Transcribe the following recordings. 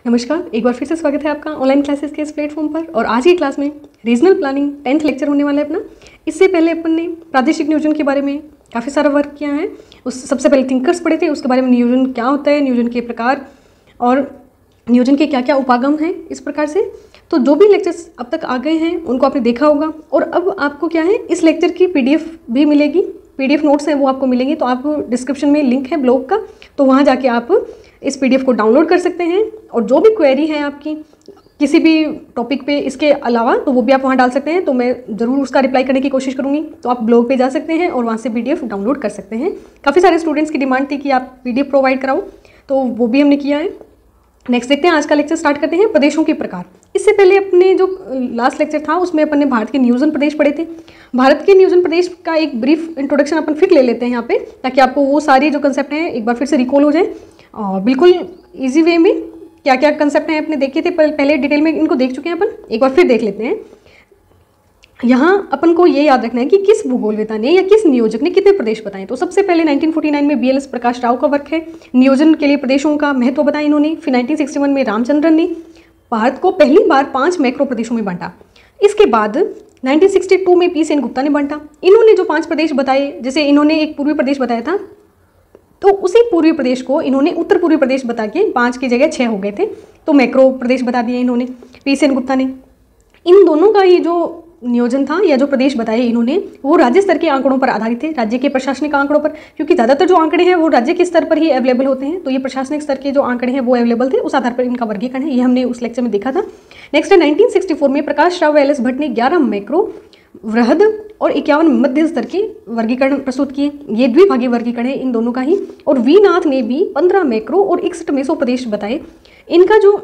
नमस्कार, एक बार फिर से स्वागत है आपका ऑनलाइन क्लासेस के इस प्लेटफॉर्म पर। और आज की क्लास में रीजनल प्लानिंग 10th लेक्चर होने वाला है अपना। इससे पहले अपन ने प्रादेशिक नियोजन के बारे में काफ़ी सारा वर्क किया है। सबसे पहले थिंकर्स पढ़े थे, उसके बारे में नियोजन क्या होता है, नियोजन के प्रकार और नियोजन के क्या क्या उपागम हैं, इस प्रकार से। तो जो भी लेक्चर्स अब तक आ गए हैं उनको आपने देखा होगा। और अब आपको क्या है, इस लेक्चर की PDF भी मिलेगी, PDF नोट्स हैं वो आपको मिलेंगे। तो आप डिस्क्रिप्शन में लिंक है ब्लॉग का, तो वहाँ जाके आप इस PDF को डाउनलोड कर सकते हैं। और जो भी क्वेरी है आपकी किसी भी टॉपिक पे इसके अलावा, तो वो भी आप वहाँ डाल सकते हैं। तो मैं ज़रूर उसका रिप्लाई करने की कोशिश करूँगी। तो आप ब्लॉग पे जा सकते हैं और वहाँ से PDF डाउनलोड कर सकते हैं। काफ़ी सारे स्टूडेंट्स की डिमांड थी कि आप PDF प्रोवाइड कराओ, तो वो भी हमने किया है। नेक्स्ट देखते हैं, आज का लेक्चर स्टार्ट करते हैं प्रदेशों के प्रकार। इससे पहले अपने जो लास्ट लेक्चर था उसमें अपन ने भारत के नियोजन प्रदेश पढ़े थे। भारत के नियोजन प्रदेश का एक ब्रीफ इंट्रोडक्शन अपन फिर ले लेते हैं यहाँ पे, ताकि आपको वो सारी जो कंसेप्ट हैं एक बार फिर से रिकॉल हो जाए। और बिल्कुल इजी वे में क्या क्या कंसेप्ट हैं अपने देखे थे पहले, डिटेल में इनको देख चुके हैं अपन, एक बार फिर देख लेते हैं। यहाँ अपन को ये याद रखना है कि किस भूगोलवेता ने या किस नियोजक ने कितने प्रदेश बताए। तो सबसे पहले 1949 में BLS प्रकाश राव का वर्क है, नियोजन के लिए प्रदेशों का महत्व बताया इन्होंने। फिर 1961 में रामचंद्रन ने भारत को पहली बार 5 मैक्रो प्रदेशों में बांटा। इसके बाद 1962 में P सेनगुप्ता ने बांटा। इन्होंने जो 5 प्रदेश बताए, जैसे इन्होंने एक पूर्वी प्रदेश बताया था, तो उसी पूर्वी प्रदेश को इन्होंने उत्तर पूर्वी प्रदेश बता के 5 की जगह 6 हो गए थे, तो मैक्रो प्रदेश बता दिए इन्होंने P सेनगुप्ता ने। इन दोनों का ये जो नियोजन था या जो प्रदेश बताए इन्होंने, वो राज्य स्तर के आंकड़ों पर आधारित थे, राज्य के प्रशासनिक आंकड़ों पर, क्योंकि ज़्यादातर जो आंकड़े हैं वो राज्य के स्तर पर ही अवेलेबल होते हैं। तो ये प्रशासनिक स्तर के जो आंकड़े हैं वो अवेलेबल थे, उस आधार पर इनका वर्गीकरण है। ये हमने उस लेक्चर में देखा था। नेक्स्ट है 1964 में प्रकाश राव LS भट्ट ने 11 मैक्रो, वृहद और 51 मध्य स्तर के वर्गीकरण प्रस्तुत किए। ये द्विभागी वर्गीकरण है इन दोनों का ही। और वी नाथ ने भी 15 मैक्रो और 61 मेसो प्रदेश बताए। इनका जो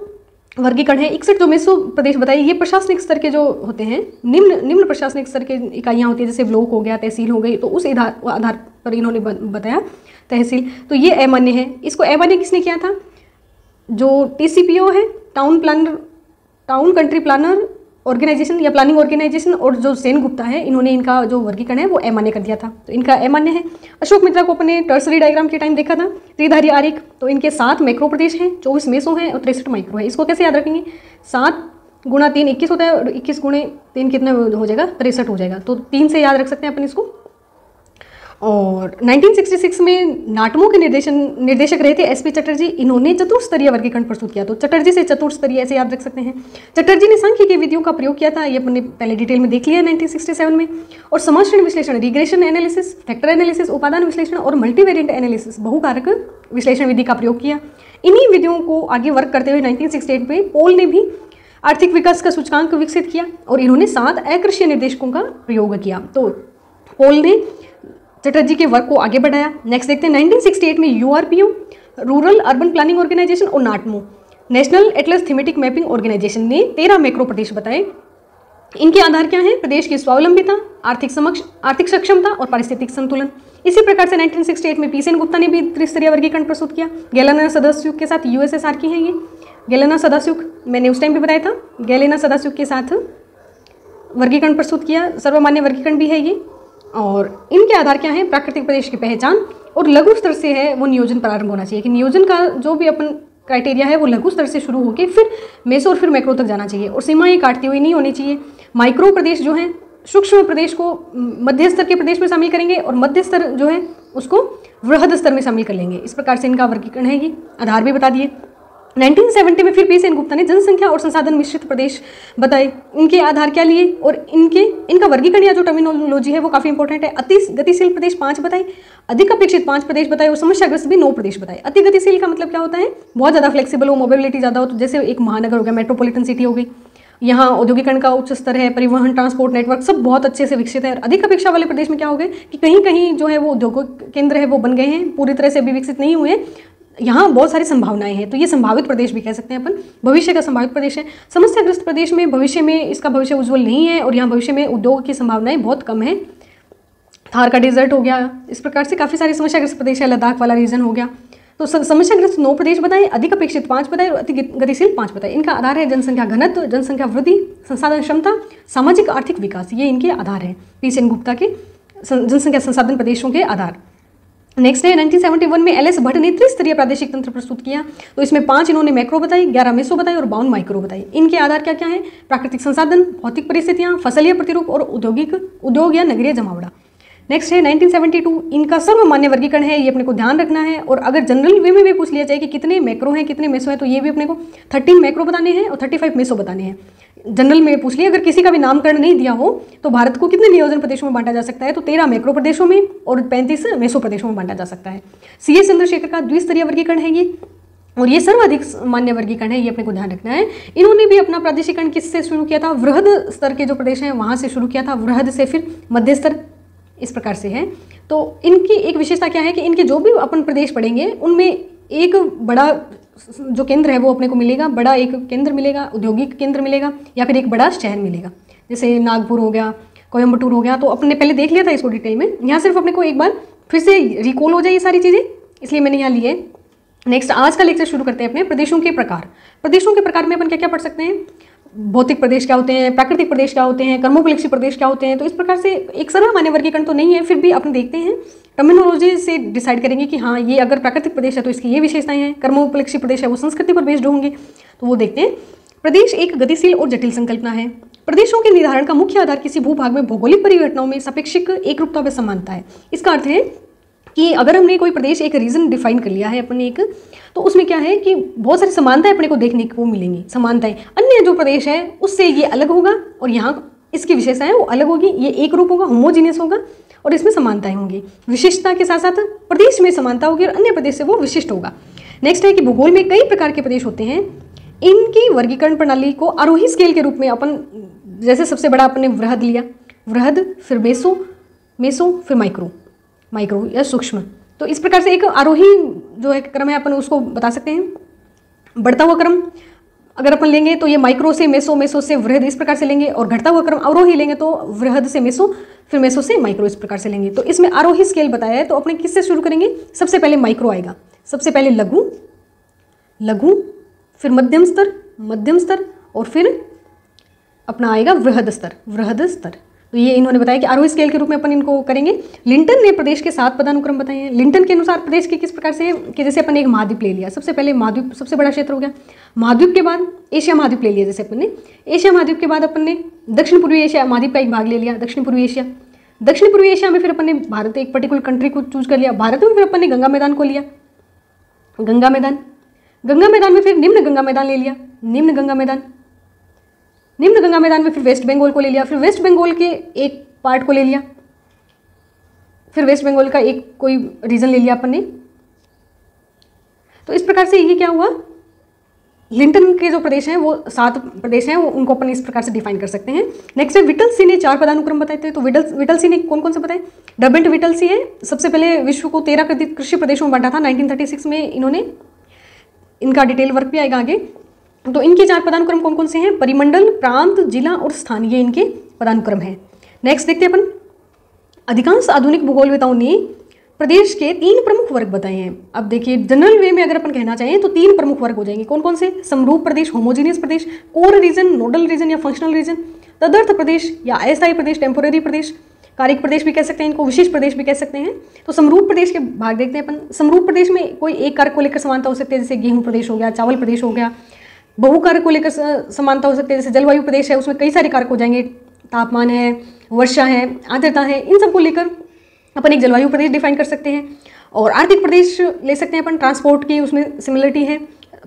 वर्गीकरण है 61 जो मेसो प्रदेश बताए, ये प्रशासनिक स्तर के जो होते हैं, निम्न प्रशासनिक स्तर के इकाइयाँ होती है, जैसे ब्लॉक हो गया, तहसील हो गई, तो उस आधार पर इन्होंने बताया तहसील। तो ये अमान्य है। इसको अमान्य किसने किया था? जो TCPO है, टाउन कंट्री प्लानर ऑर्गेनाइजेशन या प्लानिंग ऑर्गेनाइजेशन, और जो सेनगुप्ता है, इन्होंने इनका जो वर्गीकरण है वो अमान्य कर दिया था, तो इनका अमान्य है। अशोक मित्रा को अपने टर्सरी डायग्राम के टाइम देखा था, त्रिधारी आरेख। तो इनके 7 मैक्रो प्रदेश हैं, 24 मेसो हैं और 63 माइक्रो है। इसको कैसे याद रखेंगे? 7 गुणा 3 21 होता है, और 21 गुणे 3 कितना हो जाएगा? 63 हो जाएगा। तो 3 से याद रख सकते हैं अपन इसको। और 1966 में नाटमो के निर्देशक रहे थे SP चटर्जी। इन्होंने चतुर्स्तरीय वर्गीकरण प्रस्तुत किया। तो चटर्जी से चतुर्स्तरीय ऐसे याद रख सकते हैं। चटर्जी ने सांख्यिकीय विधियों का प्रयोग किया था, ये अपने पहले डिटेल में देख लिया है 1967 में। और समाश्रण विश्लेषण, रिग्रेशन एनालिसिस, फैक्टर एनालिसिस, उपादान विश्लेषण और मल्टीवेरिएंट एनालिसिस, बहुकारक विश्लेषण विधि का प्रयोग किया। इन्हीं विधियों को आगे वर्क करते हुए 1968 में पोल ने भी आर्थिक विकास का सूचकांक विकसित किया और इन्होंने 7 अकृषीय निर्देशकों का प्रयोग किया। तो पोल ने चटर्जी के वर्क को आगे बढ़ाया। नेक्स्ट देखते हैं 1968 में URPO, rural urban planning organisation, और NATMO, national atlas thematic mapping organisation ने 13 मैक्रो प्रदेश बताए। इनके आधार क्या है? प्रदेश की स्वावलंबिता, आर्थिक सक्षमता और पारिस्थितिक संतुलन। इसी प्रकार से 1968 में P सेनगुप्ता ने भी त्रिस्तरीय वर्गीकरण प्रस्तुत किया। गेलेना सदास्युक के साथ USSR की है ये। गेलेना सदास्युक मैंने उस टाइम भी बताया था, गेलेना सदास्युक के साथ वर्गीकरण प्रस्तुत किया, सर्वमान्य वर्गीकरण भी है ये। और इनके आधार क्या है? प्राकृतिक प्रदेश की पहचान, और लघु स्तर से है वो नियोजन प्रारंभ होना चाहिए, कि नियोजन का जो भी अपन क्राइटेरिया है वो लघु स्तर से शुरू होकर फिर मेसो और फिर मैक्रो तक जाना चाहिए, और सीमाएं काटती हुई नहीं होनी चाहिए। माइक्रो प्रदेश जो है, सूक्ष्म प्रदेश को मध्य स्तर के प्रदेश में शामिल करेंगे, और मध्य स्तर जो है उसको वृहद स्तर में शामिल कर लेंगे। इस प्रकार से इनका वर्गीकरण है, ये आधार भी बता दिए। 1970 में फिर P सेनगुप्ता ने जनसंख्या और संसाधन मिश्रित प्रदेश बताए। इनके आधार क्या लिए, और इनका वर्गीकरण या जो टर्मिनोलॉजी है वो काफ़ी इंपॉर्टेंट है। अति गतिशील प्रदेश 5 बताए, अधिक अपेक्षित 5 प्रदेश बताए, और समस्याग्रस्त भी 9 प्रदेश बताए। अति गतिशील का मतलब क्या होता है? बहुत ज़्यादा फ्लेक्सिबल हो, मोबिलिटी ज़्यादा हो। तो जैसे एक महानगर हो गया, मेट्रोपॉलिटन सिटी हो गई, यहाँ औद्योगिकरण का उच्च स्तर है, परिवहन ट्रांसपोर्ट नेटवर्क सब बहुत अच्छे से विकसित है। अधिक अपेक्षा वाले प्रदेश में क्या हो गए कि कहीं कहीं जो है वो उद्योग केंद्र है वो बन गए हैं, पूरी तरह से अभी विकसित नहीं हुए, यहाँ बहुत सारी संभावनाएं हैं। तो ये संभावित प्रदेश भी कह सकते हैं अपन, भविष्य का संभावित प्रदेश है। समस्याग्रस्त प्रदेश में भविष्य में इसका भविष्य उज्जवल नहीं है, और यहाँ भविष्य में उद्योग की संभावनाएं बहुत कम है। थार का डेजर्ट हो गया, इस प्रकार से काफ़ी सारे समस्याग्रस्त प्रदेश है। लद्दाख वाला रीजन हो गया। तो समस्याग्रस्त 9 प्रदेश बताए, अधिक अपेक्षित 5 बताए, और अति गतिशील 5 बताए। इनका आधार है जनसंख्या घनत्व, जनसंख्या वृद्धि, संसाधन क्षमता, सामाजिक आर्थिक विकास, ये इनके आधार है P सेनगुप्ता के जनसंख्या संसाधन प्रदेशों के आधार। नेक्स्ट है 1971 में एल एस भट्ट ने त्रिस्तरीय प्रादेशिक तंत्र प्रस्तुत किया। तो इसमें 5 इन्होंने मैक्रो बताई, 11 मेसो बताई और 52 माइक्रो बताई। इनके आधार क्या क्या है? प्राकृतिक संसाधन, भौतिक परिस्थितियां, फसलीय प्रतिरूप और उद्योग या नगरीय जमावड़ा। नेक्स्ट है 1972, इनका सर्वमान्य वर्गीकरण है, ये अपने को ध्यान रखना है। और अगर जनरल वे में भी पूछ लिया जाए कि कितने मैक्रो हैं कितने मेसो हैं, तो ये भी अपने को 13 मैक्रो बताने हैं और 35 मेसो बताने हैं। जनरल में पूछ लिया, अगर किसी का भी नामकरण नहीं दिया हो तो भारत को कितने नियोजन प्रदेशों में बांटा जा सकता है? तो 13 मैक्रो प्रदेशों में और 35 मेसो प्रदेशों में बांटा जा सकता है। सी.एस. चंद्रशेखर का द्विस्तरीय वर्गीकरण है ये, और ये सर्वाधिक मान्य वर्गीकरण है, ये अपने को ध्यान रखना है। इन्होंने भी अपना प्रादेशिकरण किससे शुरू किया था? वृहद स्तर के जो प्रदेश हैं वहां से शुरू किया था, वृहद से फिर मध्य स्तर, इस प्रकार से है। तो इनकी एक विशेषता क्या है कि इनके जो भी अपन प्रदेश पढ़ेंगे उनमें एक बड़ा जो केंद्र है वो अपने को मिलेगा, बड़ा एक केंद्र मिलेगा, औद्योगिक केंद्र मिलेगा या फिर एक बड़ा शहर मिलेगा। जैसे नागपुर हो गया, कोयम्बटूर हो गया, तो अपने पहले देख लिया था इसको डिटेल में। यहाँ सिर्फ अपने को एक बार फिर से रिकॉल हो जाए ये सारी चीज़ें, इसलिए मैंने यहाँ लिए। नेक्स्ट आज का लेक्चर शुरू करते हैं अपने प्रदेशों के प्रकार। प्रदेशों के प्रकार में अपन क्या क्या पढ़ सकते हैं? भौतिक प्रदेश क्या होते हैं, प्राकृतिक प्रदेश क्या होते हैं, कर्मोपलक्षी प्रदेश क्या होते हैं। तो इस प्रकार से एक सर्वमान्य वर्गीकरण तो नहीं है, फिर भी अपन देखते हैं टर्मिनोलॉजी से डिसाइड करेंगे कि हाँ ये अगर प्राकृतिक प्रदेश है तो इसकी ये विशेषताएं हैं, कर्मोपलक्षी प्रदेश है वो संस्कृति पर बेस्ड होंगे, तो वो देखते हैं। प्रदेश एक गतिशील और जटिल संकल्पना है। प्रदेशों के निर्धारण का मुख्य आधार किसी भूभाग में भौगोलिक परिघटनाओं में सापेक्षिक एकरूपता व समानता है। इसका अर्थ है कि अगर हमने कोई प्रदेश एक रीजन डिफाइन कर लिया है अपने एक, तो उसमें क्या है कि बहुत सारी समानताएं अपने को देखने को मिलेंगी। समानताएं अन्य जो प्रदेश है उससे ये अलग होगा और यहाँ इसकी विशेषताएं वो अलग होगी, ये एक रूप होगा, होमोजीनियस होगा और इसमें समानताएं होंगी। विशिष्टता के साथ साथ प्रदेश में समानता होगी और अन्य प्रदेश से वो विशिष्ट होगा। नेक्स्ट है कि भूगोल में कई प्रकार के प्रदेश होते हैं, इनकी वर्गीकरण प्रणाली को आरोही स्केल के रूप में अपन, जैसे सबसे बड़ा अपने वृहद लिया, वृहद फिर मेसो, मेसो फिर माइक्रो या सूक्ष्म। तो इस प्रकार से एक आरोही जो है क्रम है अपन उसको बता सकते हैं। बढ़ता हुआ क्रम अगर अपन लेंगे तो ये माइक्रो से मेसो, मेसो से वृहद, इस प्रकार से लेंगे। और घटता हुआ क्रम आरोही लेंगे तो वृहद से मेसो, फिर मेसो से माइक्रो, इस प्रकार से लेंगे। तो इसमें आरोही स्केल बताया है, तो अपने किससे शुरू करेंगे? सबसे पहले माइक्रो आएगा, सबसे पहले लघु, फिर मध्यम स्तर और फिर अपना आएगा वृहद स्तर। तो ये इन्होंने बताया कि आरोही स्केल के रूप में अपन इनको करेंगे। लिंटन ने प्रदेश के 7 पदानुक्रम बताए हैं। लिंटन के अनुसार प्रदेश के किस प्रकार से है कि जैसे अपन एक महाद्वीप ले लिया, सबसे पहले महाद्वीप सबसे बड़ा क्षेत्र हो गया, महाद्वीप के बाद एशिया महाद्वीप ले लिया, जैसे अपन ने एशिया महाद्वीप के बाद अपन ने दक्षिण पूर्वी एशिया महाद्वीप का एक भाग ले लिया, दक्षिण पूर्वी एशिया में फिर अपन ने भारत एक पर्टिकुलर कंट्री को चूज कर लिया, भारत में फिर अपन ने गंगा मैदान को लिया, गंगा मैदान में फिर निम्न गंगा मैदान ले लिया, निम्न गंगा मैदान में फिर वेस्ट बंगाल को ले लिया, फिर वेस्ट बंगाल के एक पार्ट को ले लिया, फिर वेस्ट बंगाल का एक कोई रीजन ले लिया अपन ने। तो इस प्रकार से ये क्या हुआ, लिंटन के जो प्रदेश हैं वो 7 प्रदेश हैं, वो उनको अपन इस प्रकार से डिफाइन कर सकते हैं। नेक्स्ट है विटलसी ने 4 पदानुक्रम बताए थे। तो विटलसी ने कौन कौन से बताए? डर्बेंट विटलसी है, सबसे पहले विश्व को 13 कृषि प्रदेशों में बांटा था 1936 में इन्होंने, इनका डिटेल वर्क भी आएगा आगे। तो इनके 4 पदानुक्रम कौन कौन से हैं? परिमंडल, प्रांत, जिला और स्थान, ये इनके पदानुक्रम हैं। नेक्स्ट देखते हैं अपन, अधिकांश आधुनिक भूगोलवेताओं ने प्रदेश के 3 प्रमुख वर्ग बताए हैं। अब देखिए जनरल वे में अगर अपन कहना चाहें तो 3 प्रमुख वर्ग हो जाएंगे। कौन कौन से? समरूप प्रदेश, होमोजीनियस प्रदेश, कोर रीजन, नोडल रीजन या फंक्शनल रीजन, तदर्थ प्रदेश या अस्थायी प्रदेश, टेम्पोररी प्रदेश, कारिक प्रदेश भी कह सकते हैं इनको, विशेष प्रदेश भी कह सकते हैं। तो समरूप प्रदेश के भाग देखते हैं अपन। समरूप प्रदेश में कोई एक कारक को लेकर समानता हो सकती है, जैसे गेहूं प्रदेश हो गया, चावल प्रदेश हो गया। बहु कारक को लेकर समानता हो सकती है, जैसे जलवायु प्रदेश है, उसमें कई सारे कारक हो जाएंगे, तापमान है, वर्षा है, आर्द्रता है, इन सबको लेकर अपन एक जलवायु प्रदेश डिफाइन कर सकते हैं। और आर्थिक प्रदेश ले सकते हैं अपन, ट्रांसपोर्ट की उसमें सिमिलरिटी है,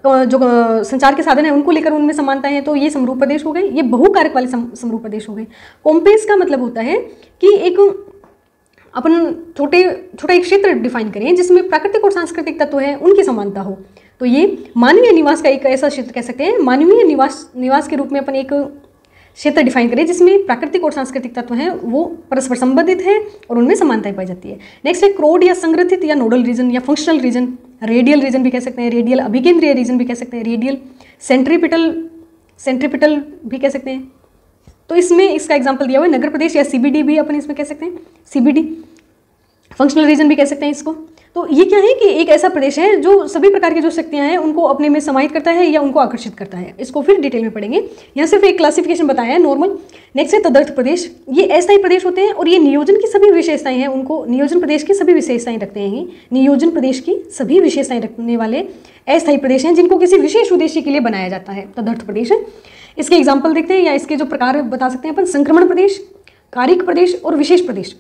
जो संचार के साधन है उनको लेकर उनमें समानता है, तो ये समरूप प्रदेश हो गए, ये बहुकारक वाले समरूप प्रदेश हो गए। कॉम्पेस का मतलब होता है कि एक अपन छोटा एक क्षेत्र डिफाइन करें जिसमें प्राकृतिक और सांस्कृतिक तत्व है उनकी समानता हो। तो ये मानवीय निवास का एक ऐसा क्षेत्र कह सकते हैं, मानवीय निवास के रूप में अपन एक क्षेत्र डिफाइन करें जिसमें प्राकृतिक और सांस्कृतिक तत्व हैं वो परस्पर संबंधित है और उनमें समानताएं पाई जाती है। नेक्स्ट है क्रोड या संग्रथित या नोडल रीजन या फंक्शनल रीजन, रेडियल रीजन भी कह सकते हैं, रेडियल अभिकेंद्रीय रीजन भी कह सकते हैं, रेडियल सेंट्रीपिटल भी कह सकते हैं। तो इसमें इसका एग्जाम्पल दिया हुआ है नगर प्रदेश या सीबीडी भी अपन इसमें कह सकते हैं, सीबीडी फंक्शनल रीजन भी कह सकते हैं इसको। तो ये क्या है कि एक ऐसा प्रदेश है जो सभी प्रकार की जो शक्तियां हैं उनको अपने में समाहित करता है या उनको आकर्षित करता है। इसको फिर डिटेल में पढ़ेंगे, यहाँ सिर्फ एक क्लासिफिकेशन बताया है नॉर्मल। नेक्स्ट है तदर्थ प्रदेश। ये अस्थायी प्रदेश होते हैं और ये नियोजन की सभी विशेषताएं हैं, उनको नियोजन प्रदेश की सभी विशेषताएं रखते हैं। ये नियोजन प्रदेश की सभी विशेषताएं रखने वाले अस्थायी प्रदेश हैं जिनको किसी विशेष उद्देश्य के लिए बनाया जाता है, तदर्थ प्रदेश है। इसके एग्जाम्पल देखते हैं या इसके जो प्रकार बता सकते हैं अपन, संक्रमण प्रदेश, कारिक प्रदेश और विशेष प्रदेश।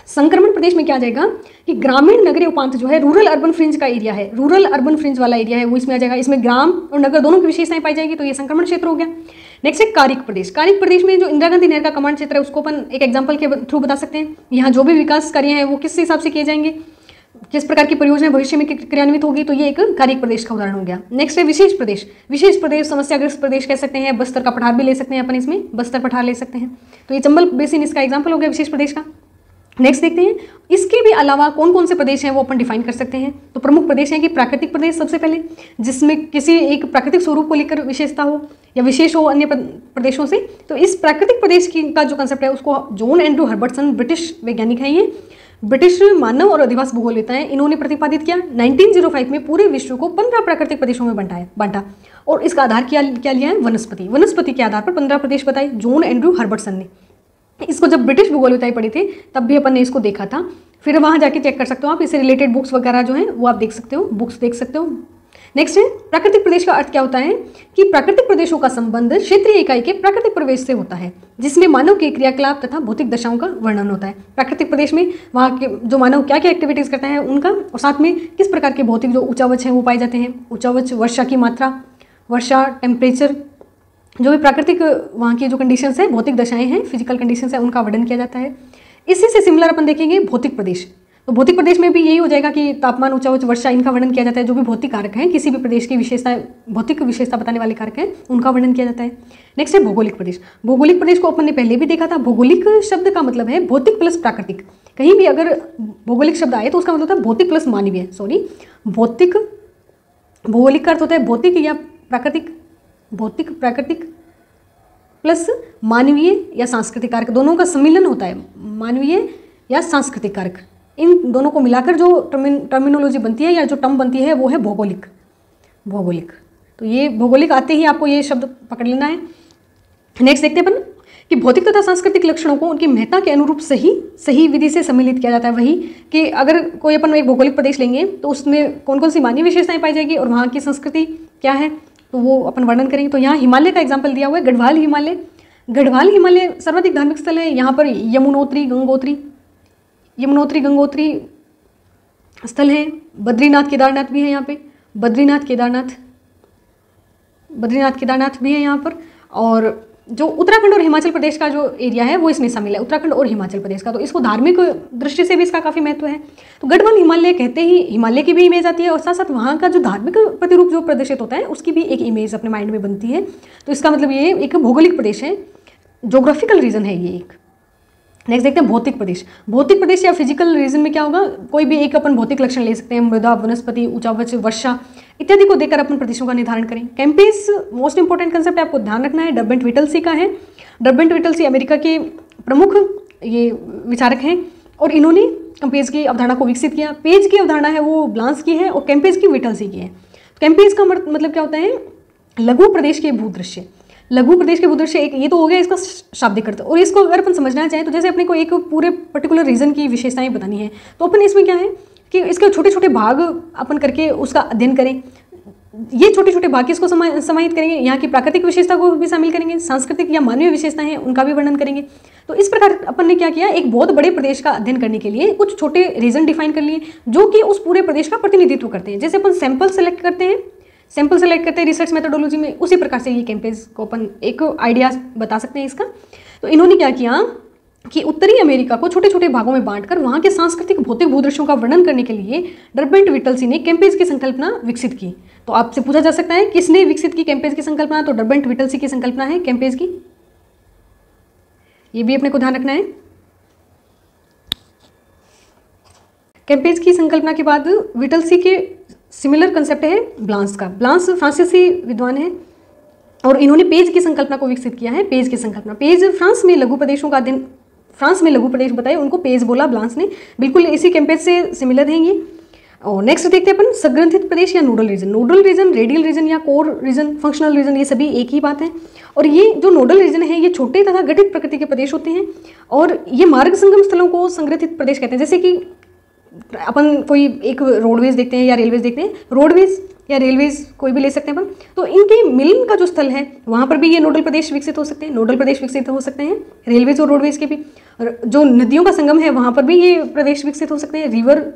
संक्रमण प्रदेश में क्या आ जाएगा कि ग्रामीण नगरीय उपांत जो है रूरल अर्बन फ्रिंज का एरिया है, रूरल अर्बन फ्रिंज वाला एरिया है वो इसमें आ जाएगा। इसमें ग्राम और नगर दोनों की विशेषताएं पाई जाएगी, तो ये संक्रमण क्षेत्र हो गया। नेक्स्ट है कारिक प्रदेश। कारिक प्रदेश में जो इंदिरा गांधी नहर का कमांड क्षेत्र है उसको अपन एक एग्जाम्पल के थ्रू बता सकते हैं। यहाँ जो भी विकास कार्य हैं वो किस हिसाब से किए जाएंगे, किस प्रकार की परियोजना भविष्य में क्रियान्वित होगी, तो ये एक कारिक प्रदेश का उदाहरण हो गया। नेक्स्ट है विशेष प्रदेश। विशेष प्रदेश समस्याग्रस्त प्रदेश कह सकते हैं, बस्तर का पठार भी ले सकते हैं अपन, इसमें बस्तर पठार ले सकते हैं। तो ये चंबल बेसिन इसका एग्जाम्पल हो गया विशेष प्रदेश का। नेक्स्ट देखते हैं इसके भी अलावा कौन कौन से प्रदेश हैं वो अपन डिफाइन कर सकते हैं। तो प्रमुख प्रदेश हैं कि प्राकृतिक प्रदेश सबसे पहले, जिसमें किसी एक प्राकृतिक स्वरूप को लेकर विशेषता हो या विशेष हो अन्य प्रदेशों से। तो इस प्राकृतिक प्रदेश की का जो कंसेप्ट है उसको जॉन एंड्रू हर्बर्टसन, ब्रिटिश वैज्ञानिक हैं, ये ब्रिटिश मानव और अधिवास भूगोल लेता है, इन्होंने प्रतिपादित किया 1905 में पूरे विश्व को 15 प्राकृतिक प्रदेशों में बांटा और इसका आधार क्या लिया है, वनस्पति के आधार पर 15 प्रदेश बताए जॉन एंड्रू हर्बर्टसन ने। इसको जब ब्रिटिश भूगोल विद्याएं पढ़ी थी तब भी अपन ने इसको देखा था, फिर वहाँ जाके चेक कर सकते हो आप, इससे रिलेटेड बुक्स वगैरह जो हैं वो आप देख सकते हो, बुक्स देख सकते हो। नेक्स्ट है प्राकृतिक प्रदेश का अर्थ क्या होता है कि प्राकृतिक प्रदेशों का संबंध क्षेत्रीय इकाई के प्राकृतिक प्रवेश से होता है जिसमें मानव के क्रियाकलाप तथा भौतिक दशाओं का वर्णन होता है। प्राकृतिक प्रदेश में वहाँ के जो मानव क्या क्या एक्टिविटीज करता है उनका, और साथ में किस प्रकार के भौतिक जो ऊंचावच हैं वो पाए जाते हैं। ऊंचावच वर्षा की मात्रा, वर्षा, टेम्परेचर, जो भी प्राकृतिक वहाँ की जो कंडीशंस है, भौतिक दशाएं हैं, फिजिकल कंडीशंस है, उनका वर्णन किया जाता है। इसी से सिमिलर अपन देखेंगे भौतिक प्रदेश। तो भौतिक प्रदेश में भी यही हो जाएगा कि तापमान, ऊंचावच, वर्षा, इनका वर्णन किया जाता है। जो भी भौतिक कारक हैं, किसी भी प्रदेश की विशेषता, भौतिक विशेषता बताने वाले कारक हैं, उनका वर्णन किया जाता है। नेक्स्ट है भौगोलिक प्रदेश। भौगोलिक प्रदेश को अपन ने पहले भी देखा था। भौगोलिक शब्द का मतलब है भौतिक प्लस प्राकृतिक। कहीं भी अगर भौगोलिक शब्द आए तो उसका मतलब होता है भौतिक प्लस मानवीय, भौतिक, भौगोलिक का अर्थ होता है भौतिक या प्राकृतिक, भौतिक प्राकृतिक प्लस मानवीय या सांस्कृतिक कारक, दोनों का सम्मिलन होता है, मानवीय या सांस्कृतिक कारक। इन दोनों को मिलाकर जो टर्मिनोलॉजी बनती है या जो टर्म बनती है वो है भौगोलिक। तो ये भौगोलिक आते ही आपको ये शब्द पकड़ लेना है। नेक्स्ट देखते हैं अपन कि भौतिक तथा सांस्कृतिक लक्षणों को उनकी महत्ता के अनुरूप सही विधि से सम्मिलित किया जाता है। वही कि अगर कोई अपन एक भौगोलिक प्रदेश लेंगे तो उसमें कौन कौन सी मानवीय विशेषताएं पाई जाएगी और वहाँ की संस्कृति क्या है तो वो अपन वर्णन करेंगे। तो यहाँ हिमालय का एग्जाम्पल दिया हुआ है, गढ़वाल हिमालय। गढ़वाल हिमालय सर्वाधिक धार्मिक स्थल है। यहाँ पर यमुनोत्री गंगोत्री स्थल है। बद्रीनाथ केदारनाथ भी है यहाँ पे, बद्रीनाथ केदारनाथ भी है यहाँ पर। और जो उत्तराखंड और हिमाचल प्रदेश का जो एरिया है वो इसमें शामिल है, उत्तराखंड और हिमाचल प्रदेश का। तो इसको धार्मिक दृष्टि से भी इसका काफ़ी महत्व है। तो गढ़वाल हिमालय कहते ही हिमालय की भी इमेज आती है और साथ साथ वहाँ का जो धार्मिक प्रतिरूप जो प्रदर्शित होता है उसकी भी एक इमेज अपने माइंड में बनती है। तो इसका मतलब ये एक भौगोलिक प्रदेश है, जोग्राफिकल रीजन है ये एक। नेक्स्ट देखते हैं भौतिक प्रदेश। भौतिक प्रदेश या फिजिकल रीजन में क्या होगा, कोई भी एक अपन भौतिक लक्षण ले सकते हैं, मृदा, वनस्पति, ऊंचावच, वर्षा इत्यादि को देखकर अपन प्रदेशों का निर्धारण करें। कैंपेस मोस्ट इंपॉर्टेंट कंसेप्ट है, आपको ध्यान रखना है, डर्बेंट व्हिटलसी का है। डर्बेंट व्हिटलसी अमेरिका के प्रमुख ये विचारक हैं और इन्होंने कैंपेस की अवधारणा को विकसित किया। पेज की अवधारणा है वो ब्लांस की है और कैंपेस की व्हिटलसी की है। कैंपेस का मतलब क्या होता है, लघु प्रदेश के भूदृश्य। लघु प्रदेश के भूदृश्य एक ये तो हो गया इसका शाब्दिक अर्थ। और इसको अगर अपन समझना चाहें तो जैसे अपने को एक पूरे पर्टिकुलर रीजन की विशेषताएं बतानी है तो अपन इसमें क्या है कि इसके छोटे छोटे भाग अपन करके उसका अध्ययन करें। ये छोटे छोटे भाग किसको समाहित करेंगे, यहाँ की प्राकृतिक विशेषता को भी शामिल करेंगे, सांस्कृतिक या मानवीय विशेषताएं हैं उनका भी वर्णन करेंगे। तो इस प्रकार अपन ने क्या किया, एक बहुत बड़े प्रदेश का अध्ययन करने के लिए कुछ छोटे रीजन डिफाइन कर लिए जो कि उस पूरे प्रदेश का प्रतिनिधित्व करते हैं। जैसे अपन सैंपल सेलेक्ट करते हैं रिसर्च मेथोडोलॉजी में, उसी प्रकार से ये कैंपेस को अपन एक आइडिया बता सकते हैं इसका। तो इन्होंने क्या किया कि उत्तरी अमेरिका को छोटे छोटे भागों में बांटकर वहाँ के सांस्कृतिक भौतिक भूदृश्यों का वर्णन करने के लिए डर्बेंट व्हिटलसी ने कैंपेस की संकल्पना विकसित की। तो आपसे पूछा जा सकता है किसने विकसित की कैंपेस की संकल्पना, तो डर्बेंट व्हिटलसी की संकल्पना है कैंपेस की, ये भी अपने को ध्यान रखना है। कैंपेस की संकल्पना के बाद व्हिटलसी के सिमिलर कंसेप्ट है ब्लांस का। ब्लांस फ्रांसीसी विद्वान है और इन्होंने पेज की संकल्पना को विकसित किया है। पेज की संकल्पना, पेज फ्रांस में लघु प्रदेशों का अध्ययन फ्रांस में लघु प्रदेश बताए उनको पेज बोला ब्लांस ने, बिल्कुल इसी कैंपेज से सिमिलर हैं ये। और नेक्स्ट देखते हैं अपन संग्रंथित प्रदेश या nodal region. Nodal region, radial region या कोर रीजन, फंक्शनल रीजन, ये सभी एक ही बात है। और ये जो नोडल रीजन है ये छोटे तथा गठित प्रकृति के प्रदेश होते हैं और ये मार्ग संगम स्थलों को संग्रहित प्रदेश कहते हैं। जैसे कि अपन कोई एक रोडवेज देखते हैं या रेलवेज देखते हैं, रोडवेज या रेलवेज कोई भी ले सकते हैं अपन, तो इनके मिलन का जो स्थल है वहाँ पर भी ये नोडल प्रदेश विकसित हो सकते हैं, नोडल प्रदेश विकसित हो सकते हैं रेलवेज और रोडवेज के भी। और जो नदियों का संगम है वहाँ पर भी ये प्रदेश विकसित हो सकते हैं, रिवर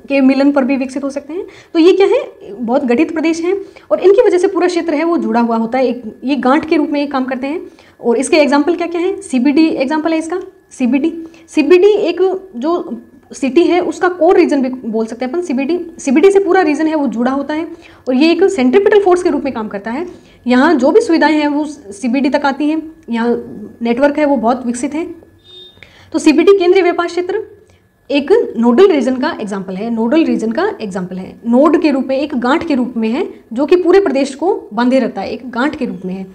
के मिलन पर भी विकसित हो सकते हैं। तो ये क्या है, बहुत गठित प्रदेश हैं और इनकी वजह से पूरा क्षेत्र है वो जुड़ा हुआ होता है, एक ये गांठ के रूप में काम करते हैं। और इसके एग्जाम्पल क्या क्या है, सीबीडी एग्जाम्पल है इसका। सीबीडी एक जो सिटी है उसका कोर रीजन भी बोल सकते हैं अपन। सीबीडी से पूरा रीजन है वो जुड़ा होता है और ये एक सेंट्रीपिटल फोर्स के रूप में काम करता है। यहाँ जो भी सुविधाएं हैं वो सीबीडी तक आती हैं, यहाँ नेटवर्क है वो बहुत विकसित है। तो सीबीडी केंद्रीय व्यापार क्षेत्र एक नोडल रीजन का एग्जाम्पल है, नोडल रीजन का एग्जाम्पल है, नोड के रूप में, एक गांठ के रूप में है जो कि पूरे प्रदेश को बांधे रहता है, एक गांठ के रूप में है।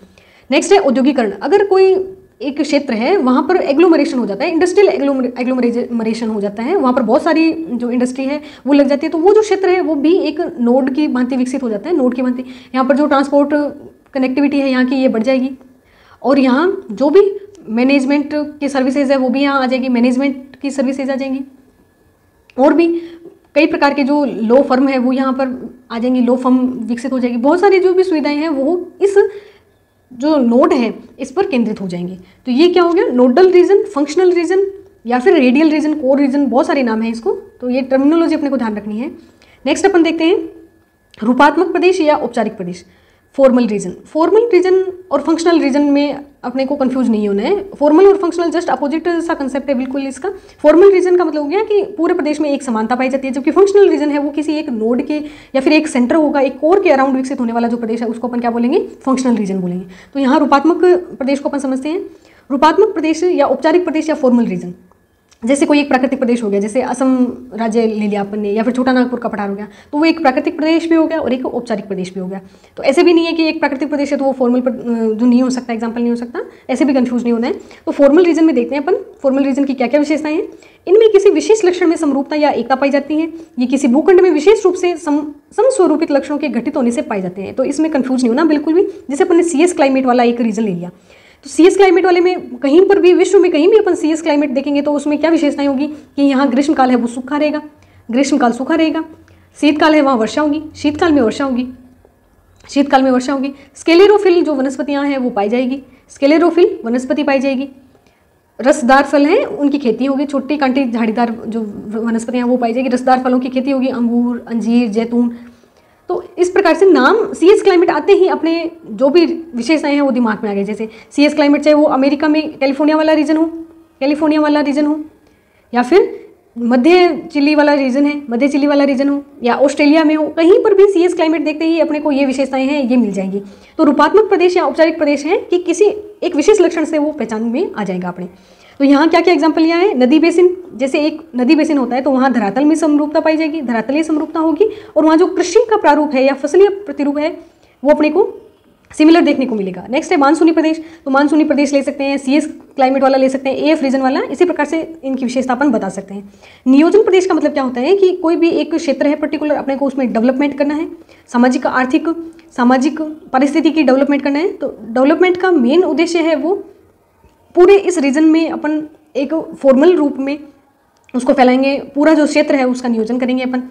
नेक्स्ट है औद्योगिकरण। अगर कोई एक क्षेत्र है वहाँ पर एग्लोमरेशन हो जाता है, इंडस्ट्रियल एग्लोमरेशन हो जाता है, वहाँ पर बहुत सारी जो इंडस्ट्री है वो लग जाती है, तो वो जो क्षेत्र है वो भी एक नोड की भांति विकसित हो जाता है, नोड की भांति। यहाँ पर जो ट्रांसपोर्ट कनेक्टिविटी है यहाँ की ये बढ़ जाएगी और यहाँ जो भी मैनेजमेंट की सर्विसेज है वो भी यहाँ आ जाएगी, मैनेजमेंट की सर्विसेज आ जाएंगी और भी कई प्रकार के जो लो फर्म है वो यहाँ पर आ जाएंगी, लो फर्म विकसित हो जाएगी, बहुत सारी जो भी सुविधाएं हैं वो इस जो नोड है इस पर केंद्रित हो जाएंगे। तो ये क्या हो गया, नोडल रीजन, फंक्शनल रीजन या फिर रेडियल रीजन, कोर रीजन, बहुत सारे नाम है इसको, तो ये टर्मिनोलॉजी अपने को ध्यान रखनी है। नेक्स्ट अपन देखते हैं रूपात्मक प्रदेश या औपचारिक प्रदेश, फॉर्मल रीजन और फंक्शनल रीजन में अपने को कंफ्यूज नहीं होना है। फॉर्मल और फंक्शनल जस्ट अपोजिट सा कंसेप्ट है बिल्कुल इसका। फॉर्मल रीजन का मतलब हो गया कि पूरे प्रदेश में एक समानता पाई जाती है, जबकि फंक्शनल रीजन है वो किसी एक नोड के या फिर एक सेंटर होगा, एक कोर के अराउंड विकसित होने वाला जो प्रदेश है उसको अपन क्या बोलेंगे, फंक्शनल रीजन बोलेंगे। तो यहाँ रूपात्मक प्रदेश को अपन समझते हैं। रूपात्मक प्रदेश या औपचारिक प्रदेश या फॉर्मल रीजन, जैसे कोई एक प्राकृतिक प्रदेश हो गया, जैसे असम राज्य ले लिया अपन ने, या फिर छोटा नागपुर का पठार हो गया, तो वो एक प्राकृतिक प्रदेश भी हो गया और एक औपचारिक प्रदेश भी हो गया। तो ऐसे भी नहीं है कि एक प्राकृतिक प्रदेश है तो वो फॉर्मल जो नहीं हो सकता, एग्जाम्पल नहीं हो सकता, ऐसे भी कंफ्यूज नहीं होना है। तो फॉर्मल रीजन में देखते हैं अपन फॉर्मल रीजन की क्या क्या विशेषताएं हैं। इनमें किसी विशेष लक्षण में समरूपता या एकता पाई जाती है, ये किसी भूखंड में विशेष रूप से समस्वरूपित लक्षणों के घटित होने से पाए जाते हैं। तो इसमें कंफ्यूज नहीं होना बिल्कुल भी। जैसे अपन ने सीएस क्लाइमेट वाला एक रीजन ले लिया, तो सीएस क्लाइमेट वाले में कहीं पर भी विश्व में कहीं भी अपन सीएस क्लाइमेट देखेंगे तो उसमें क्या विशेषताएं होगी कि यहाँ ग्रीष्मकाल है वो सूखा रहेगा, ग्रीष्मकाल सूखा रहेगा, शीतकाल है वहाँ वर्षा होगी, शीतकाल में वर्षा होगी, शीतकाल में वर्षा होगी। स्केलेरोफिल जो वनस्पतियाँ हैं वो पाई जाएगी, स्केलेरोफिल वनस्पति पाई जाएगी। रसदार फल हैं उनकी खेती होगी, छोटी कांटी झाड़ीदार जो वनस्पतियाँ वो पाई जाएगी, रसदार फलों की खेती होगी, अंगूर, अंजीर, जैतून। तो इस प्रकार से नाम सीएस क्लाइमेट आते ही अपने जो भी विशेषताएं हैं वो दिमाग में आ गए। जैसे सीएस क्लाइमेट चाहे वो अमेरिका में कैलिफोर्निया वाला रीजन हो या फिर मध्य चिली वाला रीजन हो या ऑस्ट्रेलिया में हो, कहीं पर भी सीएस क्लाइमेट देखते ही अपने को ये विशेषताएं हैं ये मिल जाएंगी। तो रूपात्मक प्रदेश या औपचारिक प्रदेश है कि किसी एक विशेष लक्षण से वो पहचान में आ जाएगा अपने। तो यहाँ क्या क्या एग्जाम्पल लिया है, नदी बेसिन, जैसे एक नदी बेसिन होता है तो वहाँ धरातल में समरूपता पाई जाएगी, धरातलीय समरूपता होगी, और वहाँ जो कृषि का प्रारूप है या फसलीय प्रतिरूप है वो अपने को सिमिलर देखने को मिलेगा। नेक्स्ट है मानसूनी प्रदेश, तो मानसूनी प्रदेश ले सकते हैं, सीएस क्लाइमेट वाला ले सकते हैं, एएफ रीजन वाला, इसी प्रकार से इनकी विशेषता अपन बता सकते हैं। नियोजन प्रदेश का मतलब क्या होता है कि कोई भी एक क्षेत्र है पर्टिकुलर, अपने को उसमें डेवलपमेंट करना है, सामाजिक आर्थिक सामाजिक परिस्थिति की डेवलपमेंट करना है। तो डेवलपमेंट का मेन उद्देश्य है वो पूरे इस रीजन में अपन एक फॉर्मल रूप में उसको फैलाएंगे, पूरा जो क्षेत्र है उसका नियोजन करेंगे अपन।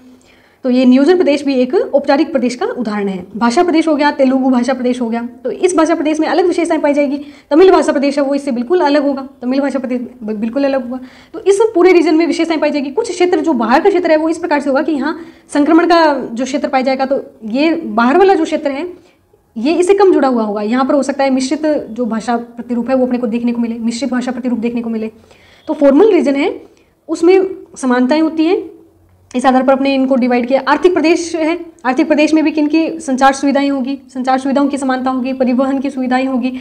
तो ये नियोजन प्रदेश भी एक औपचारिक प्रदेश का उदाहरण है। भाषा प्रदेश हो गया, तेलुगु भाषा प्रदेश हो गया, तो इस भाषा प्रदेश में अलग विशेषताएं पाई जाएगी। तमिल भाषा प्रदेश है वो इससे बिल्कुल अलग होगा, तमिल भाषा प्रदेश बिल्कुल अलग होगा। तो इस पूरे रीजन में विशेषताएं पाई जाएगी। कुछ क्षेत्र जो बाहर का क्षेत्र है वो इस प्रकार से होगा कि यहाँ संक्रमण का जो क्षेत्र पाया जाएगा, तो ये बाहर वाला जो क्षेत्र है ये इससे कम जुड़ा हुआ होगा। यहाँ पर हो सकता है मिश्रित जो भाषा प्रतिरूप है वो अपने को देखने को मिले, मिश्रित भाषा प्रतिरूप देखने को मिले। तो फॉर्मल रीजन है उसमें समानताएं होती हैं, इस आधार पर अपने इनको डिवाइड किया। आर्थिक प्रदेश है, आर्थिक प्रदेश में भी किन की संचार सुविधाएं होगी, संचार सुविधाओं की समानता होगी, परिवहन की सुविधाएं होगी,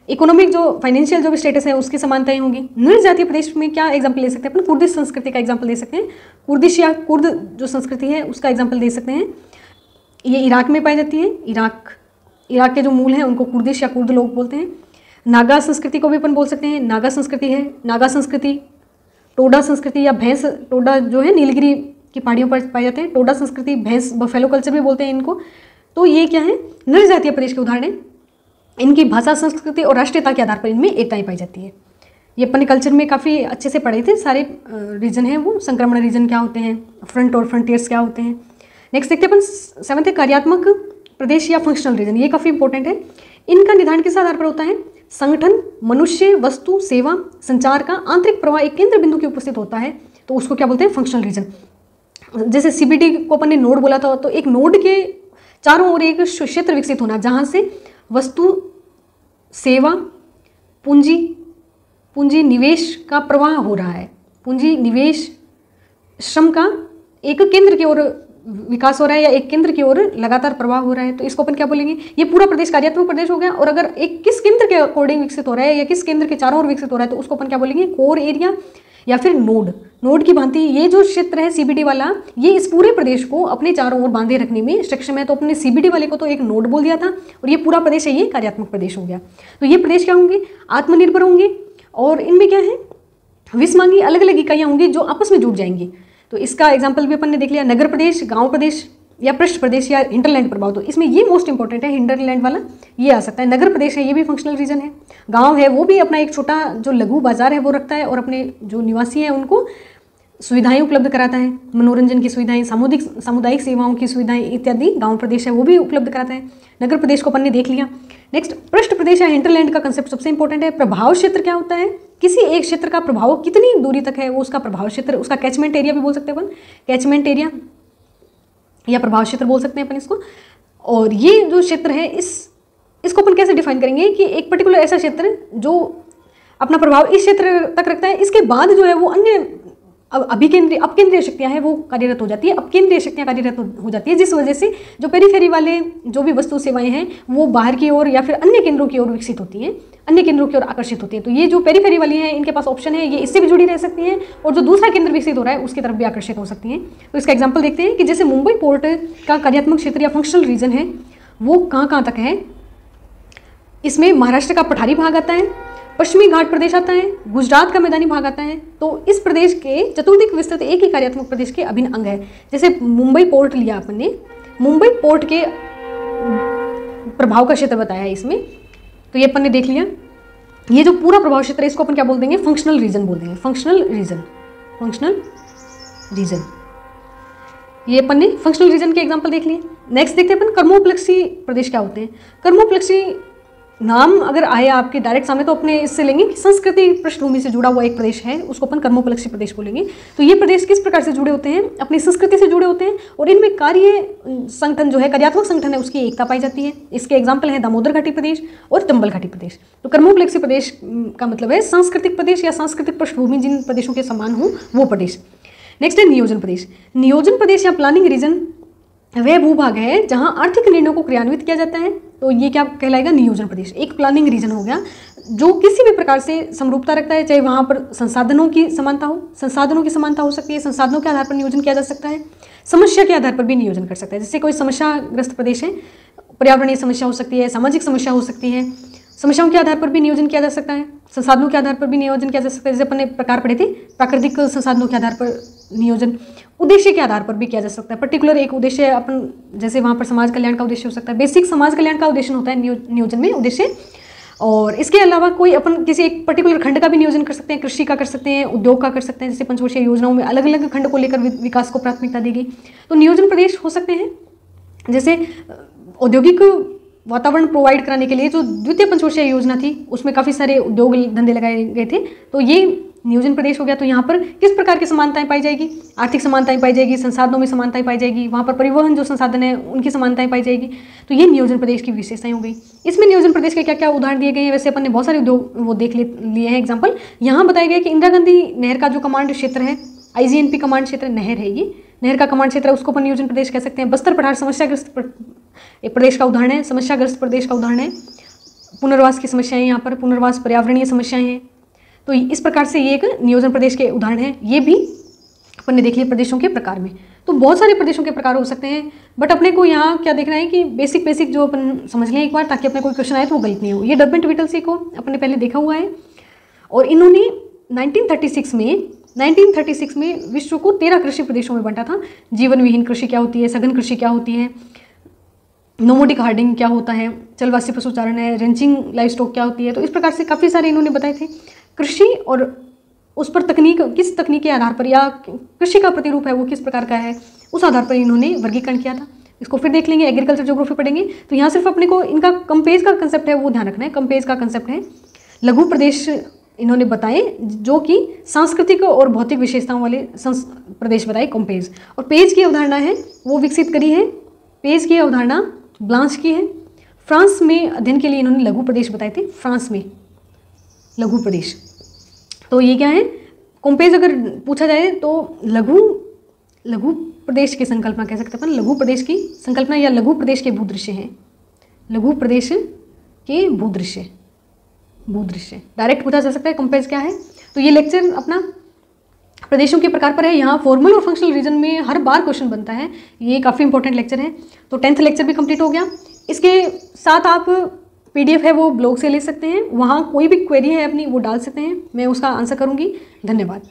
इकोनॉमिक जो फाइनेंशियल जो भी स्टेटस है उसकी समानताएं होगी। नृत्य जातीय प्रदेश में क्या एग्जाम्पल ले सकते हैं अपन, कुर्दिश संस्कृति का एग्जाम्पल दे सकते हैं, कुर्दिश या कुर्द जो संस्कृति है उसका एग्जाम्पल दे सकते हैं। ये इराक में पाई जाती है, इराक के जो मूल हैं उनको कुर्दिश या कुर्द लोग बोलते हैं। नागा संस्कृति को भी अपन बोल सकते हैं, नागा संस्कृति है, नागा संस्कृति, टोडा संस्कृति या भैंस, टोडा जो है नीलगिरी की पहाड़ियों पर पाए जाते हैं, टोडा संस्कृति, भैंस, बफेलो कल्चर भी बोलते हैं इनको। तो ये क्या है, नर जातीय प्रदेश के उदाहरण हैं। इनकी भाषा, संस्कृति और राष्ट्रीयता के आधार पर इनमें एकताएं पाई जाती है। ये अपने कल्चर में काफ़ी अच्छे से पढ़े थे, सारे रीजन हैं वो, संक्रमण रीजन क्या होते हैं, फ्रंट और फ्रंटियर्स क्या होते हैं। नेक्स्ट देखते हैं अपन 7th है कार्यात्मक प्रदेश या फंक्शनल रीजन। ये काफ़ी इंपॉर्टेंट है। इनका निधान किस आधार पर होता है, संगठन, मनुष्य, वस्तु, सेवा, संचार का आंतरिक प्रवाह एक केंद्र बिंदु के उपस्थित होता है, तो उसको क्या बोलते हैं, फंक्शनल रीजन। जैसे सीबीडी को अपन ने नोड बोला था, तो एक नोड के चारों ओर एक क्षेत्र विकसित होना जहाँ से वस्तु, सेवा, पूंजी निवेश का प्रवाह हो रहा है, पूंजी निवेश श्रम का एक केंद्र की ओर विकास हो रहा है या एक केंद्र की ओर लगातार प्रवाह हो रहा है, तो इसको अपन क्या बोलेंगे, ये पूरा प्रदेश कार्यात्मक प्रदेश हो गया। और अगर एक किस केंद्र के अकॉर्डिंग विकसित हो रहा है या किस केंद्र के चारों ओर विकसित हो रहा है, तो उसको अपन क्या बोलेंगे, कोर एरिया या फिर नोड। नोड की भांति ये जो क्षेत्र है सीबीडी वाला, ये इस पूरे प्रदेश को अपने चारों ओर बांधे रखने में सक्षम है। तो अपने सीबीडी वाले को तो एक नोड बोल दिया था, और ये पूरा प्रदेश है, ये कार्यात्मक प्रदेश हो गया। तो ये प्रदेश क्या होंगे, आत्मनिर्भर होंगे, और इनमें क्या है, विस्मांगी अलग अलग इकाइयाँ होंगी जो आपस में जुड़ जाएंगी। तो इसका एग्जाम्पल भी अपन ने देख लिया, नगर प्रदेश, गाँव प्रदेश या पृष्ठ प्रदेश या हिंटरलैंड प्रभाव। तो इसमें ये मोस्ट इंपॉर्टेंट है, हिंटरलैंड वाला ये आ सकता है। नगर प्रदेश है, ये भी फंक्शनल रीजन है। गांव है, वो भी अपना एक छोटा जो लघु बाजार है वो रखता है, और अपने जो निवासी हैं उनको सुविधाएं उपलब्ध कराता है, मनोरंजन की सुविधाएं, सामुदायिक सेवाओं की सुविधाएं इत्यादि गांव प्रदेश है वो भी उपलब्ध कराता है। नगर प्रदेश को अपन ने देख लिया। नेक्स्ट, पृष्ठ प्रदेश या हिंटरलैंड का कंसेप्ट सबसे इंपॉर्टेंट है। प्रभाव क्षेत्र क्या होता है, किसी एक क्षेत्र का प्रभाव कितनी दूरी तक है, वो उसका प्रभाव क्षेत्र, उसका कैचमेंट एरिया भी बोल सकते हैं अपन, कैचमेंट एरिया या प्रभाव क्षेत्र बोल सकते हैं अपन इसको। और ये जो क्षेत्र है, इसको अपन कैसे डिफाइन करेंगे कि एक पर्टिकुलर ऐसा क्षेत्र जो अपना प्रभाव इस क्षेत्र तक रखता है, इसके बाद जो है वो अन्य अपकेंद्रीय शक्तियां हैं वो कार्यरत हो जाती है, अपकेंद्रीय शक्तियां कार्यरत हो जाती है, जिस वजह से जो पेरीफेरी वाले जो भी वस्तु सेवाएं हैं वो बाहर की ओर या फिर अन्य केंद्रों की ओर विकसित होती हैं, अन्य केंद्रों की ओर आकर्षित होती है। तो ये जो पेरीफेरी वाली हैं इनके पास ऑप्शन है, ये इससे भी जुड़ी रह सकती हैं, और जो दूसरा केंद्र विकसित हो रहा है उसकी तरफ भी आकर्षित हो सकती हैं। तो इसका एग्जाम्पल देखते हैं कि जैसे मुंबई पोर्ट का कार्यात्मक क्षेत्र या फंक्शनल रीजन है वो कहाँ तक है। इसमें महाराष्ट्र का पठारी भाग आता है, पश्चिमी घाट प्रदेश आता है, गुजरात का मैदानी भाग आता है। तो इस प्रदेश के चतुर्दिक विस्तृत एक ही कार्यात्मक प्रदेश के अभिन्न अंग है। जैसे मुंबई पोर्ट लिया अपन ने, मुंबई पोर्ट के प्रभाव का क्षेत्र बताया है इसमें, तो ये अपन ने देख लिया। ये जो पूरा प्रभाव क्षेत्र है इसको अपन क्या बोल देंगे, फंक्शनल रीजन बोल देंगे, फंक्शनल रीजन। ये अपन ने फंक्शनल रीजन के एग्जांपल देख लिए। नेक्स्ट देखते हैं अपन कर्मोपलक्षी प्रदेश क्या होते हैं। कर्मोपलक्षी नाम अगर आए आपके डायरेक्ट सामने तो अपने इससे लेंगे कि संस्कृति पृष्ठभूमि से जुड़ा हुआ एक प्रदेश है, उसको अपन कर्मोपलक्षी प्रदेश बोलेंगे। तो ये प्रदेश किस प्रकार से जुड़े होते हैं, अपनी संस्कृति से जुड़े होते हैं, और इनमें कार्य संगठन जो है, कार्यात्मक संगठन है, उसकी एकता पाई जाती है। इसके एग्जाम्पल हैं दामोदर घाटी प्रदेश और चंबल घाटी प्रदेश। तो कर्मोपलक्षी प्रदेश का मतलब है सांस्कृतिक प्रदेश या सांस्कृतिक पृष्ठभूमि जिन प्रदेशों के समान हो वो प्रदेश। नेक्स्ट है नियोजन प्रदेश। नियोजन प्रदेश या प्लानिंग रीजन वह भूभाग है जहां आर्थिक निर्णयों को क्रियान्वित किया जाता है। तो ये क्या कहलाएगा, नियोजन प्रदेश। एक प्लानिंग रीजन हो गया जो किसी भी प्रकार से समरूपता रखता है, चाहे वहाँ पर संसाधनों की समानता हो, संसाधनों की समानता हो सकती है, संसाधनों के आधार पर नियोजन किया जा सकता है, समस्या के आधार पर भी नियोजन कर सकता है। जैसे कोई समस्याग्रस्त प्रदेश है, पर्यावरणीय समस्या हो सकती है, सामाजिक समस्या हो सकती है, समस्याओं के आधार पर भी नियोजन किया जा सकता है, संसाधनों के आधार पर भी नियोजन किया जा सकता है। जैसे अपन ने प्रकार पढ़े थे, प्राकृतिक संसाधनों के आधार पर नियोजन, उद्देश्य के आधार पर भी किया जा सकता है। पर्टिकुलर एक उद्देश्य अपन, जैसे वहाँ पर समाज कल्याण का उद्देश्य हो सकता है, बेसिक समाज कल्याण का उद्देश्य होता है नियोजन में उद्देश्य। और इसके अलावा कोई अपन किसी एक पर्टिकुलर खंड का भी नियोजन कर सकते हैं, कृषि का कर सकते हैं, उद्योग का कर सकते हैं। जैसे पंचवर्षीय योजनाओं में अलग अलग खंड को लेकर विकास को प्राथमिकता देगी। तो नियोजन प्रदेश हो सकते हैं। जैसे औद्योगिक वातावरण प्रोवाइड कराने के लिए जो द्वितीय पंचवर्षीय योजना थी उसमें काफ़ी सारे उद्योग धंधे लगाए गए थे, तो ये नियोजन प्रदेश हो गया। तो यहाँ पर किस प्रकार की समानताएं पाई जाएगी, आर्थिक समानताएं पाई जाएगी, संसाधनों में समानताएं पाई जाएगी, वहाँ पर परिवहन जो संसाधन है उनकी समानताएं पाई जाएगी। तो ये नियोजन प्रदेश की विशेषताएं हो गई। इसमें नियोजन प्रदेश के क्या क्या उदाहरण दिए गए हैं, वैसे अपन ने बहुत सारे उद्योग वो देख लिए हैं एग्जाम्पल। यहाँ बताया गया कि इंदिरा गांधी नहर का जो कमांड क्षेत्र है, IGNP कमांड क्षेत्र, नहर है ये, नहर का कमांड क्षेत्र है, उसको अपन नियोजन प्रदेश कह सकते हैं। बस्तर पठार समस्याग्रस्त प्रदेश का उदाहरण है, समस्याग्रस्त प्रदेश का उदाहरण है। पुनर्वास की समस्याएं, यहाँ पर पुनर्वास पर्यावरणीय समस्याएं हैं। तो इस प्रकार से ये एक नियोजन प्रदेश के उदाहरण है। ये भी अपन ने देख लिए प्रदेशों के प्रकार में। तो तो बहुत सारे प्रदेशों के प्रकार हो सकते हैं, बट अपने को यहाँ क्या देखना है कि बेसिक जो अपन समझ लें एक बार, ताकि अपने कोई क्वेश्चन आए तो वो गलत नहीं हो। ये डर्बन ट्विटलसी को अपने पहले देखा हुआ है, और इन्होंने 1936 में विश्व को 13 कृषि प्रदेशों में बांटा था। जीवन विहीन कृषि क्या होती है, सघन कृषि क्या होती है, नोमोडिक हार्डिंग क्या होता है, चलवासी पशुचारण है, रेंचिंग लाइव स्टॉक क्या होती है। तो इस प्रकार से काफ़ी सारे इन्होंने बताए थे। कृषि और उस पर तकनीक, किस तकनीक के आधार पर, या कृषि का प्रतिरूप है वो किस प्रकार का है, उस आधार पर इन्होंने वर्गीकरण किया था। इसको फिर देख लेंगे, एग्रीकल्चर ज्योग्राफी पढ़ेंगे। तो यहाँ सिर्फ अपने को इनका कंपेज का कंसेप्ट है वो ध्यान रखना है। कंपेज का कंसेप्ट है लघु प्रदेश इन्होंने बताए, जो कि सांस्कृतिक और भौतिक विशेषताओं वाले प्रदेश बताए कंपेज। और पेज की अवधारणा है वो विकसित करी है, पेज की अवधारणा ब्लांच की है। फ्रांस में अध्ययन के लिए इन्होंने लघु प्रदेश बताए थे, फ्रांस में लघु प्रदेश। तो ये क्या है, कंपेज अगर पूछा जाए तो लघु प्रदेश की संकल्पना कह सकते हैं अपन, लघु प्रदेश की संकल्पना या लघु प्रदेश के भूदृश्य हैं, लघु प्रदेश के भूदृश्य डायरेक्ट पूछा जा सकता है कंपेज क्या है। तो ये लेक्चर अपना प्रदेशों के प्रकार पर है। यहाँ फॉर्मल और फंक्शनल रीजन में हर बार क्वेश्चन बनता है, ये काफ़ी इंपॉर्टेंट लेक्चर है। तो 10th लेक्चर भी कंप्लीट हो गया। इसके साथ आप PDF है वो ब्लॉग से ले सकते हैं, वहाँ कोई भी क्वेरी है अपनी वो डाल सकते हैं, मैं उसका आंसर करूँगी। धन्यवाद।